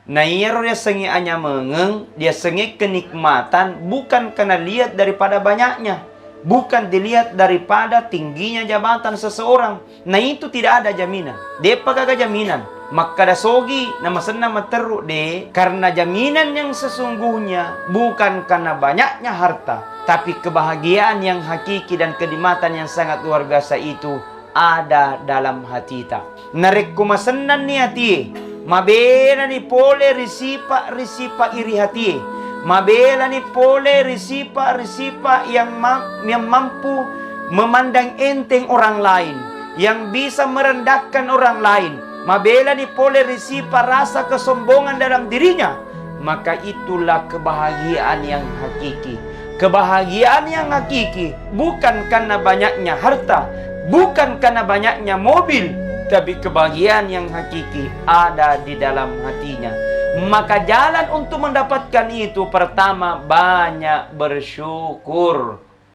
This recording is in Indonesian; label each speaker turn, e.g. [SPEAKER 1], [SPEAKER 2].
[SPEAKER 1] Nah, iya dia sengi hanya mengeng, dia sengi kenikmatan bukan karena lihat daripada banyaknya, bukan dilihat daripada tingginya jabatan seseorang. Nah, itu tidak ada jaminan. Dia pakai jaminan. Maka dasogi nama senang materu de, karena jaminan yang sesungguhnya bukan karena banyaknya harta, tapi kebahagiaan yang hakiki dan kenikmatan yang sangat luar biasa itu ada dalam hati kita. Narek kumasenan ni hati. Mabela ni pole risipa iri hati. Mabela ni pole risipa yang mampu memandang enteng orang lain, yang bisa merendahkan orang lain. Mabela ni pole risipa rasa kesombongan dalam dirinya. Maka itulah kebahagiaan yang hakiki. Kebahagiaan yang hakiki bukan karena banyaknya harta, bukan karena banyaknya mobil, tapi kebahagiaan yang hakiki ada di dalam hatinya. Maka jalan untuk mendapatkan itu pertama banyak bersyukur.